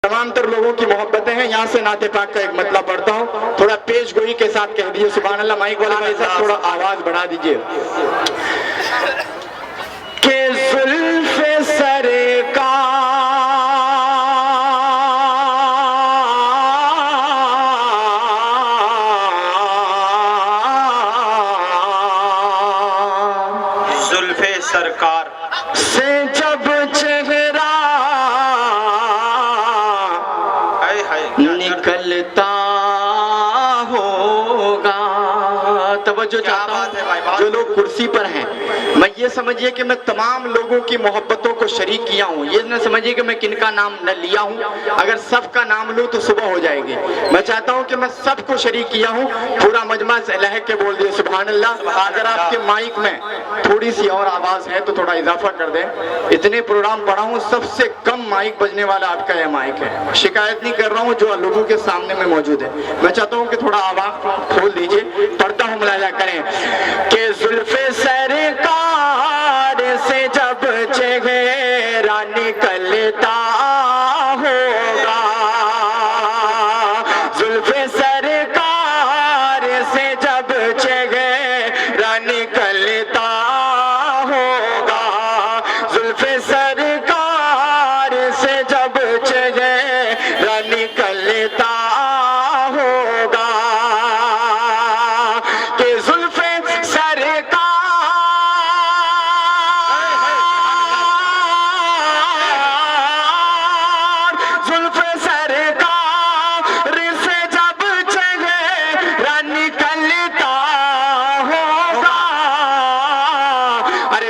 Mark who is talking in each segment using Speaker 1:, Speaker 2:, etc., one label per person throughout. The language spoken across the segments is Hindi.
Speaker 1: तमाम तर लोगों की मोहब्बतें हैं। यहाँ से नाते पाक का एक मतलब पढ़ता हूँ, थोड़ा पेश गोई के साथ कह दीजिए सुभान अल्लाह। माइक वाले भाई साहब थोड़ा आवाज बढ़ा दीजिए। के जुल्फ़े सरकार से जब चेहरा निकलता होगा। तवज्जो चाहता हूं जो लोग कुर्सी पर हैं, मैं ये समझिए कि मैं तमाम लोगों की मोहब्बतों को शरीक किया हूँ। ये न समझिए कि मैं किनका नाम न लिया हूँ, अगर सबका नाम लूँ तो सुबह हो जाएगी। मैं चाहता हूँ कि मैं सबको शरीक किया हूँ। पूरा मजमा से लहक के बोल दिए सुभान अल्लाह। अगर आपके माइक में थोड़ी सी और आवाज है तो थोड़ा इजाफा कर दें। इतने प्रोग्राम पढ़ा हूँ, सबसे कम माइक बजने वाला आपका यह माइक है। शिकायत नहीं कर रहा हूँ, जो लोगों के सामने में मौजूद है। मैं चाहता हूँ कि थोड़ा आवाज खोल दीजिए। पढ़ता हूँ, मुलाजा करें कि जुल्फ़े सरकार से जब चेहरा निकलता होगा, जुल्फ़े सरकार से जब चेहरा निकलता होगा, जुल्फ़े सरकार से जब चेहरा निकलता होगा, कि जुल्फ़े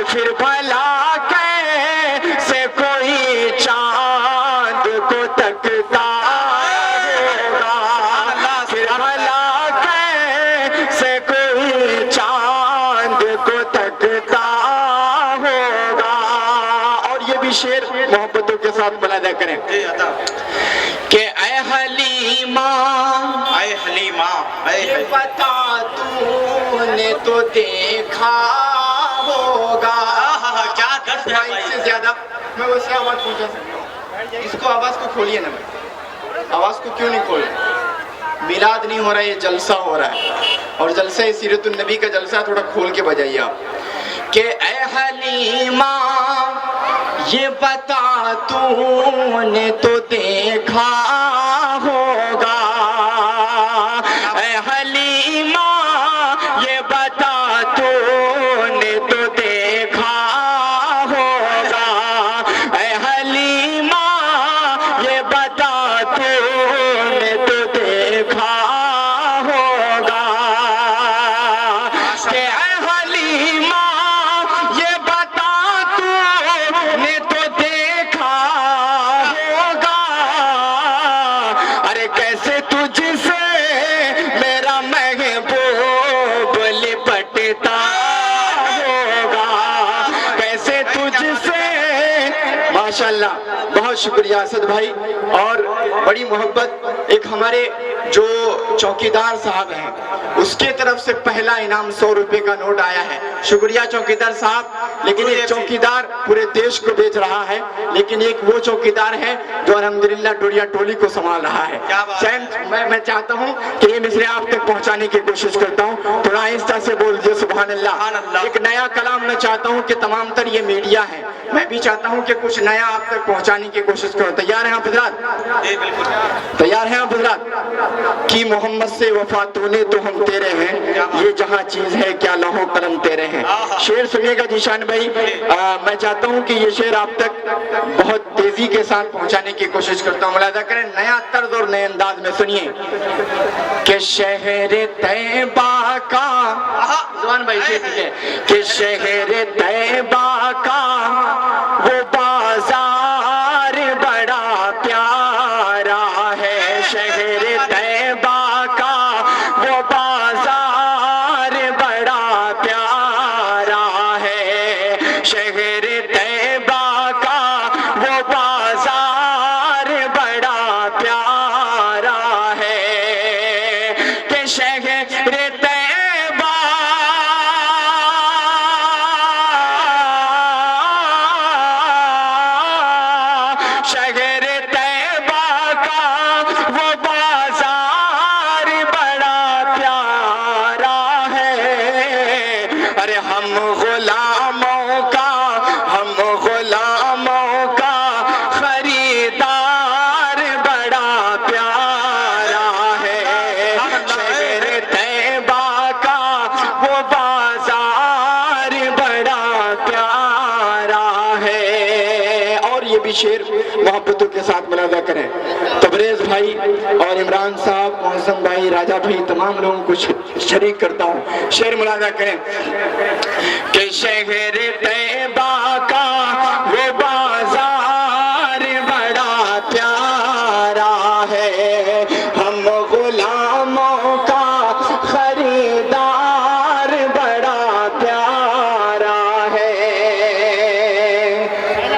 Speaker 1: फिर भला कैसे कोई चांद को तकता होगा, फिर भला कैसे कोई चांद को तकता होगा। और ये भी शेर मोहब्बतों के साथ मुलाजा करें कि ऐ हलीमा, ऐ हलीमा, ये बता तूने तो देखा होगा। क्या दर्द है भाई, इससे ज्यादा मैं वैसे आवाज पहुंचा सकता हूँ। इसको आवाज को खोलिए ना भाई, आवाज को क्यों नहीं खोल रहे? मिलाद नहीं हो रहा है, ये जलसा हो रहा है, और जलसा सीरतुन नबी का जलसा, थोड़ा खोल के बजाइए आप। कि ऐ हलीमा ये बता तूने तो देखा होगा, ऐ हलीमा ये बता तूने तो देखा होगा, ऐ हलीमा ये बता तूने तो देखा होगा, कि ऐ हलीमा ये बता तूने तो देखा होगा। अरे कैसे तुझसे मेरा महबूब लिपटता होगा, कैसे तुझसे। माशाल्लाह, बहुत शुक्रिया असद भाई। और बड़ी मोहब्बत, एक हमारे जो चौकीदार साहब हैं उसके तरफ से पहला इनाम 100 रुपए का नोट आया है। शुक्रिया चौकीदार साहब। लेकिन ये चौकीदार पूरे देश को बेच रहा है, लेकिन एक वो चौकीदार है जो अल्हम्दुलिल्लाह डोरिया टोली को संभाल रहा है। मैं चाहता हूँ कि ये मिसरे आप तक पहुँचाने की कोशिश करता हूँ। थोड़ा आहिस्ता से बोल दिए सुभान अल्लाह। एक नया कलाम मैं चाहता हूँ कि तमाम तर ये मीडिया है, मैं भी चाहता हूँ कि कुछ नया आप तक पहुँचाने की कोशिश करो। तैयार हैं आप हज़रात? तैयार हैं आप हज़रात? कि मोहम्मद से वफा तूने तो हम तेरे हैं, ये जहाँ चीज है क्या लौहो कलम तेरे हैं। शेर सुनिएगा जीशान भाई। मैं चाहता हूँ कि ये शेर आप तक बहुत तेजी के साथ पहुँचाने की कोशिश करता हूँ। मुलाजा करें, नया तर्ज और नए अंदाज में सुनिए कि शहर तैबा का, जुबान भाई शेर है कि शहर तैबा का वो बाजार बड़ा प्यारा है, शहर तैबा का वो बाजार बड़ा प्यारा है, शहर तैबा का वो बाजार बड़ा प्यारा है, कि शहर तैबा के साथ मुलाजा करें। तबरेज भाई और इमरान साहब, मौसम भाई, राजा भाई, तमाम लोगों को शरीक करता हूँ। शेर मुलाजा करें कि शहर तैयबा का वो बाजार बड़ा प्यारा है, हम गुलामों का खरीदार बड़ा प्यारा है,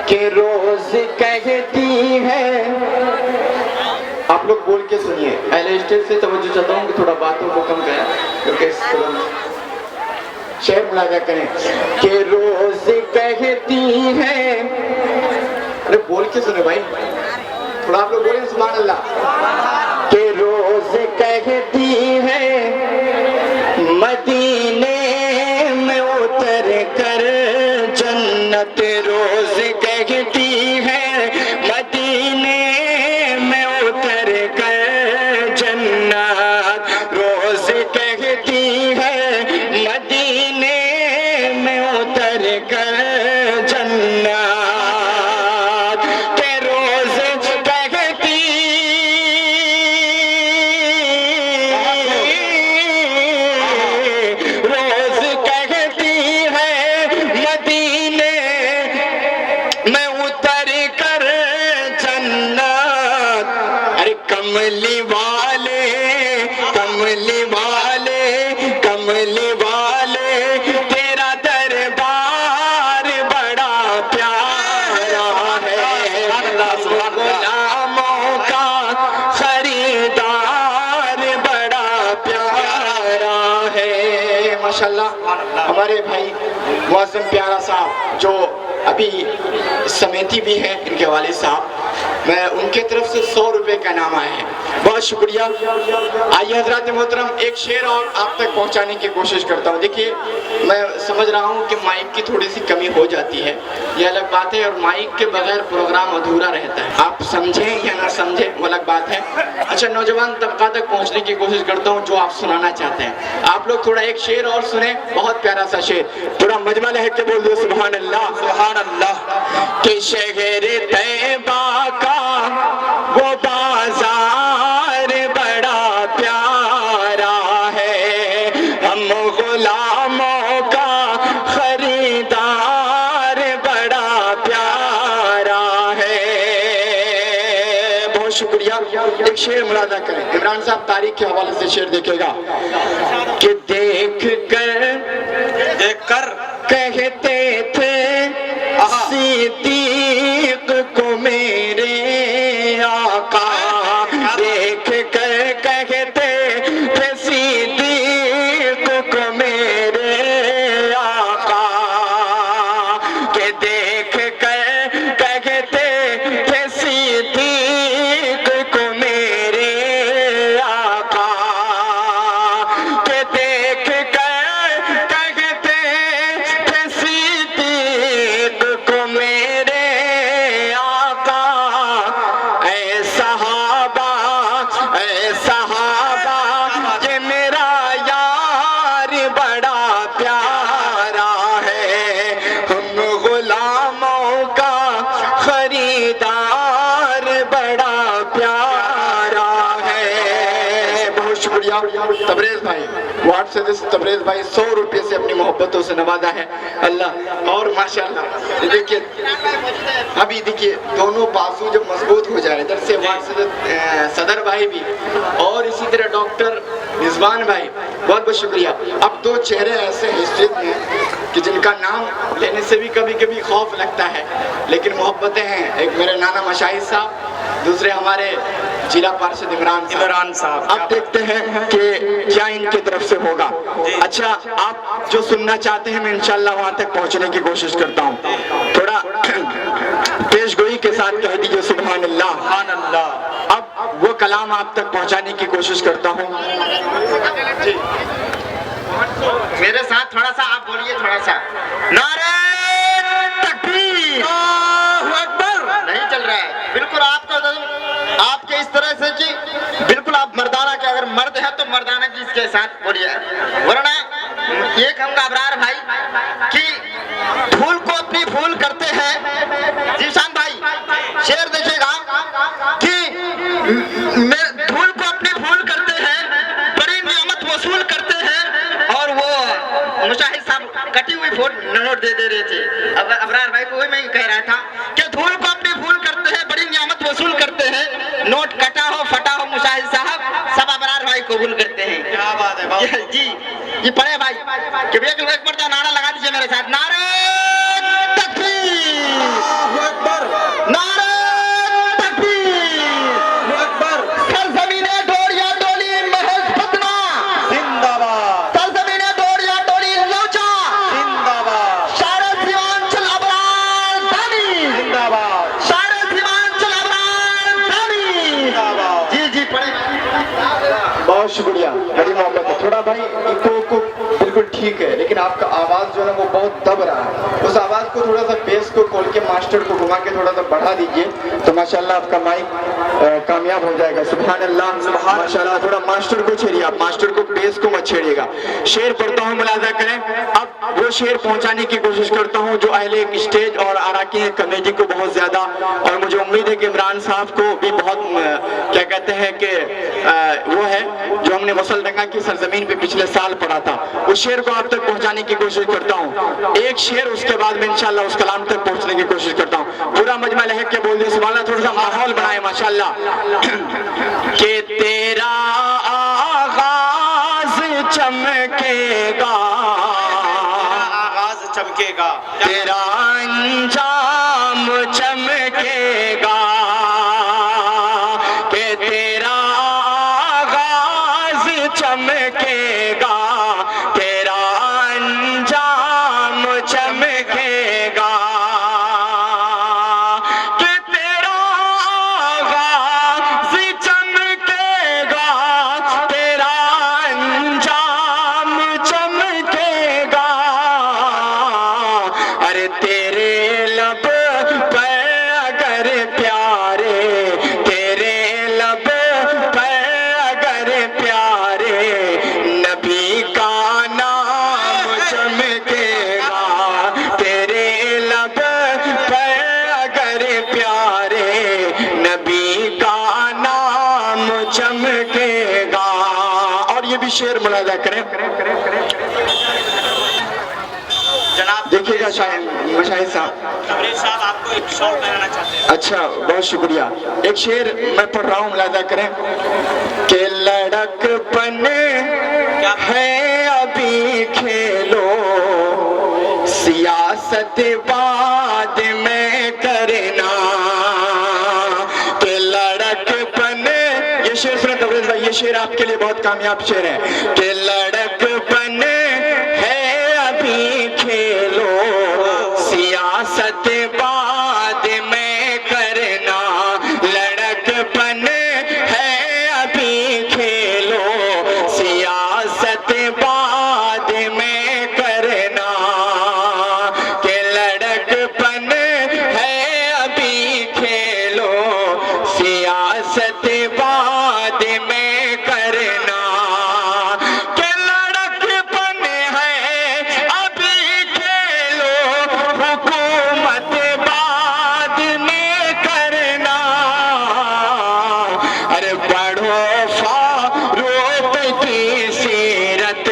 Speaker 1: कि रोज कहती है। आप लोग बोल के सुनिए, पहले स्टेज से तवज्जो चाहता हूँ कि थोड़ा बातों को कम करें, क्योंकि शेर मुलाजा करें कि रोज कहती है। अरे बोल के सुने भाई, थोड़ा आप लोग बोले सुभान अल्लाह। कि रोज कहती है मदीने में उतर कर जन्नत, रोज कहती है मदीने में उतर कर जन्नत, रोज कहती है मदीने में उतर कर जन्नत, के रोज कहती, रोज कहती है मदीने में उतर कर जन्नत। अरे कमली वाले, कमली वाले, कमली वाले, तेरा दरबार बड़ा प्यारा है, गुलामों का खरीदार बड़ा प्यारा है। माशाल्लाह हमारे भाई मौसम प्यारा साहब जो अभी समेती भी हैं, इनके वालिद साहब, मैं उनके तरफ से 100 रुपए का इनाम आया है, बहुत शुक्रिया। आइए हजरात मोहतरम, एक शेर और आप तक पहुंचाने की कोशिश करता हूं। देखिए मैं समझ रहा हूं कि माइक की थोड़ी सी कमी हो जाती है, ये अलग बात है, और माइक के बगैर प्रोग्राम अधूरा रहता है, आप समझें या ना समझें वो अलग बात है। अच्छा, नौजवान तबका तक पहुंचने की कोशिश करता हूं जो आप सुनाना चाहते हैं। आप लोग थोड़ा एक शेर और सुने, बहुत प्यारा सा शेर, थोड़ा मजमा लहक के बोल दो सुभान अल्लाह, सुभान अल्लाह। कि शहर तैयबा का वो बाजार बड़ा प्यारा है, हम गुलामों का खरीदार बड़ा प्यारा है। बहुत शुक्रिया। एक शेर मुलाजा करें, इमरान साहब तारीख के हवाले से शेर देखेगा कि देख कर कहते थे सिद्दीक को मेरे आका, देख कर कहते थे सिद्दीक को मेरे आका, के देख कर कहते थे सिद्दीक को मेरे आका, के देख कर कहते थे सिद्दीक को मेरे आका। ऐ सहाबा, ऐ सहाबा, ये मेरा यार बड़ा प्यारा है, हम गुलामों का खरीदार बड़ा प्यारा है। बहुत शुक्रिया। तबरेज भाई, व्हाट्सएप से तबरेज भाई 100 रुपये से अपनी मोहब्बतों से नवाजा है अल्लाह। और माशाल्लाह देखिए, अभी देखिए दोनों बाजू जब मजबूत हो जाए, इधर से व्हाट्सएप सदर भाई भी और इसी तरह डॉक्टर रिजवान भाई, बहुत बहुत शुक्रिया। अब दो चेहरे ऐसे हैं स्टेज में कि जिनका नाम लेने से भी कभी कभी खौफ लगता है, लेकिन मोहब्बतें हैं। एक मेरे नाना मशाहिद साहब, दूसरे हमारे जिला पार्षद इमरान साहब। अब देखते हैं कि क्या इनकी तरफ से होगा। अच्छा, आप जो सुनना चाहते हैं मैं इंशाल्लाह वहां तक पहुंचने की कोशिश करता हूं। थोड़ा पेशगोई के साथ कह दीजिए सुभान अल्लाह, सुभान अल्लाह। अब वो कलाम आप तक पहुंचाने की कोशिश करता हूं।
Speaker 2: मेरे साथ थोड़ा सा आप बोलिए, थोड़ा सा।
Speaker 1: नारे तकबीर,
Speaker 2: अल्लाहू अकबर। नहीं चल रहा है बिल्कुल आपके इस तरह से कि बिल्कुल आप मर्दाना के, अगर मर्द है तो मर्दाना की इसके साथ बोलिए, वरना एक हम घबरार भाई कि फूल को अपनी फूल करते हैं। जीशान भाई शेर देखिएगा धूल को अपनी भूल करते हैं, बड़ी नियामत वसूल करते हैं। और वो मुशाहिद साहब कटी हुई नोट दे रहे थे। अब अबरार भाई को वही मैं कह रहा था कि धूल को अपनी भूल करते हैं, बड़ी नियामत वसूल करते हैं। नोट कटा हो फटा हो मुशाहिद साहब सब अबरार भाई कबूल करते हैं।
Speaker 1: क्या बात है बाबू।
Speaker 2: जी जी पढ़े भाई कि एक मरतबा नारा लगा दीजिए मेरे साथ। नारे तकबीर, नारे तकबीर, सरजमीने डोरिया डोली महज फतना
Speaker 1: जिंदाबाद,
Speaker 2: सरजमीने डोरिया डोली लौचा
Speaker 1: जिंदाबाद,
Speaker 2: सारे सीमांचल अबरार धानी
Speaker 1: जिंदाबाद,
Speaker 2: सारे सीमांचल अबरार धानी
Speaker 1: जिंदाबाद।
Speaker 2: जी जी पढ़े।
Speaker 1: बहुत शुक्रिया, बड़ी मोहब्बत है। थोड़ा भाई इको को बिल्कुल ठीक है, लेकिन आपका आवाज जो है ना वो बहुत दब रहा है। उस आवाज को थोड़ा सा बेस को खोल के मास्टर को घुमा के थोड़ा सा बढ़ा दीजिए, तो माशाल्लाह आपका माइक कामयाब हो जाएगा। सुभान अल्लाह, माशाल्लाह। थोड़ा मास्टर को छेड़िए, आप मास्टर को बेस को मत छेड़िएगा। शेर पढ़ता हूँ, मुलाजा करें। अब वो शेर पहुंचाने की कोशिश करता हूँ जो अहले स्टेज और अराकीन कमेटी को बहुत ज्यादा, और मुझे उम्मीद है कि इमरान साहब को भी बहुत क्या कहते हैं कि वो है जो हमने मुसलदंगा की सरजमीन पे पिछले साल पढ़ा था, उस शेर को आप तक पहुंचाने की कोशिश करता हूँ। एक शेर, उसके बाद में इंशाल्लाह उस कलाम तक पहुंचने की कोशिश करता हूँ। पूरा मजमा लहक के बोल दिए सुभान अल्लाह। थोड़ा सा माहौल बनाए माशाल्लाह। कि तेरा आगाज चमकेगा,
Speaker 3: आगाज चमकेगा,
Speaker 1: तेरा अंजाम चमकेगा, कि तेरा आगाज चमकेगा, तेरा अंजाम चमकेगा, कि तेरा आगाज चमकेगा, तेरा अंजाम चमकेगा। अरे तेरे लब पर अगर प्यारे, तेरे लब पर अगर प्यारे नबी का नाम चमकेगा, तेरे लब पर अगर प्यारे नबी का नाम चमकेगा। और ये भी शेर मुलाजा करें।
Speaker 3: जनाब
Speaker 1: देखिएगा शाहिद साहब,
Speaker 3: तबरेज साहब आपको एक शॉट लगाना चाहते हैं।
Speaker 1: अच्छा बहुत शुक्रिया। एक शेर मैं पढ़ रहा हूँ, मुलाजा करें। कि लड़कपन है अभी खेलो, सियासत बाद में करना। कि लड़कपन, ये शेर सुने तबरेज भाई, ये शेर आपके लिए बहुत कामयाब शेर है। कि लड़कपन है अभी खेलो, सियासत बाद में करना। लड़कपन है अभी खेलो, सियासत बाद में करना। कि लड़कपन है अभी खेलो, सियासत बाद में करना। कि लड़कपन है अभी खेलो, हुकूमत बाद में करना। अरे पढ़ो फारूक की सीरत,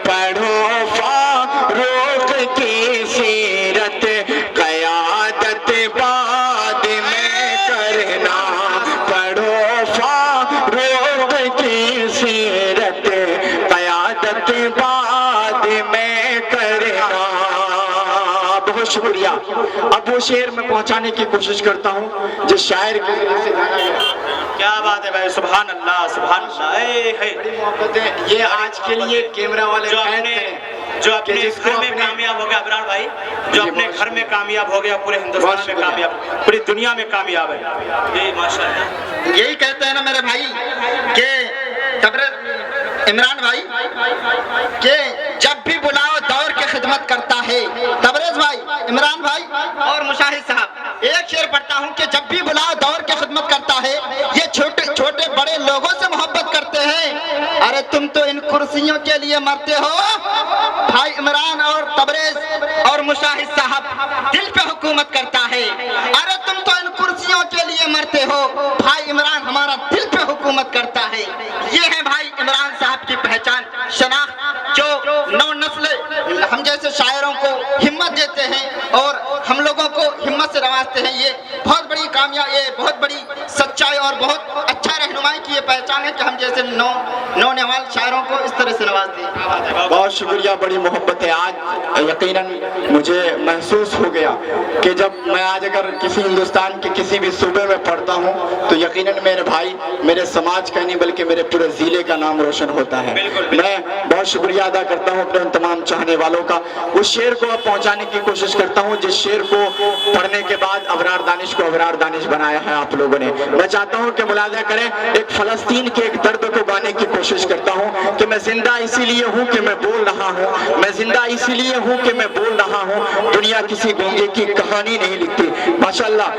Speaker 1: पढ़ो फारूक की सीरत, क़यादत बाद में करना। पढ़ो फारूक की सीरत, क़यादत बाद में करना। बहुत शुक्रिया। अब वो शेर में पहुंचाने की कोशिश करता हूँ जिस शायर के जरिए से गाना गया।
Speaker 3: क्या बात है भाई, सुभान अल्लाह, सुभान अल्लाह।
Speaker 1: बड़ी मोहब्बत है। ये आज के लिए कैमरा वाले
Speaker 3: जो
Speaker 1: कैद
Speaker 3: अपने
Speaker 1: करें
Speaker 3: जो
Speaker 1: कि
Speaker 3: अपने
Speaker 1: जिसको
Speaker 3: घर में
Speaker 1: अपने-
Speaker 3: कामयाब हो गया अबरार भाई, जो
Speaker 1: जी,
Speaker 3: अपने
Speaker 1: बहुत
Speaker 3: घर में कामयाब हो गया, पूरे हिंदुस्तान
Speaker 1: बहुत
Speaker 3: में
Speaker 1: शुक्रिया।
Speaker 3: कामयाब, पूरी दुनिया में कामयाब है। ये माशाल्लाह।
Speaker 2: यही कहते हैं ना मेरे भाई कि तबरेज इमरान भाई कि जब भी बुलाओ दौर की खिदमत करता है। तबरेज भाई, इमरान भाई और मुशाहिद साहब, एक शेर पढ़ता हूँ कि जब भी बुलाओ दौर की खिदमत करता है। ये छोटे छोटे बड़े लोगों से मोहब्बत करते हैं। अरे तुम तो इन कुर्सियों के लिए मरते हो। भाई इमरान और तबरेज और मुशाहिद साहब दिल पे हुकूमत करता है। अरे तुम तो इन कुर्सियों के लिए मरते हो। भाई इमरान हमारा दिल पे हुकूमत करता है। ये है भाई इमरान साहब की पहचान, शनाख्त, जो नौ नस्ल हम जैसे शायरों को हिम्मत देते हैं और हम लोगों को हिम्मत से नवाजते हैं। ये बहुत बड़ी कामयाब, ये बहुत बड़ी सच्चाई और बहुत अच्छा रहनुमाई की ये पहचान है कि हम जैसे नौजवान शायरों को इस तरह से नवाजते हैं।
Speaker 1: बहुत शुक्रिया, बड़ी मोहब्बत है। आज यकीनन मुझे महसूस हो गया कि जब मैं आज अगर किसी हिंदुस्तान के किसी भी सूबे में पढ़ता हूँ तो यकीनन मेरे भाई, मेरे समाज का नहीं बल्कि मेरे पूरे ज़िले का नाम रोशन होता है। मैं बहुत शुक्रिया अदा करता हूँ अपने उन तमाम चाहने वालों का। उस शेर को अब पहुँचाने की कोशिश करता हूँ जिस शेर को पढ़ने के बाद अबरार दानिश को अबरार दानिश बनाया है आप लोगों ने। मैं चाहता हूँ कि मुलाजा करें, एक फ़लस्तीन के एक दर्द को गाने की कोशिश करता हूँ कि मैं जिंदा इसीलिए हूँ कि मैं बोल रहा हूँ, मैं जिंदा इसीलिए हूँ कि मैं बोल रहा हूँ। दुनिया किसी गूंगे की कहानी नहीं लिखती। माशाअल्लाह।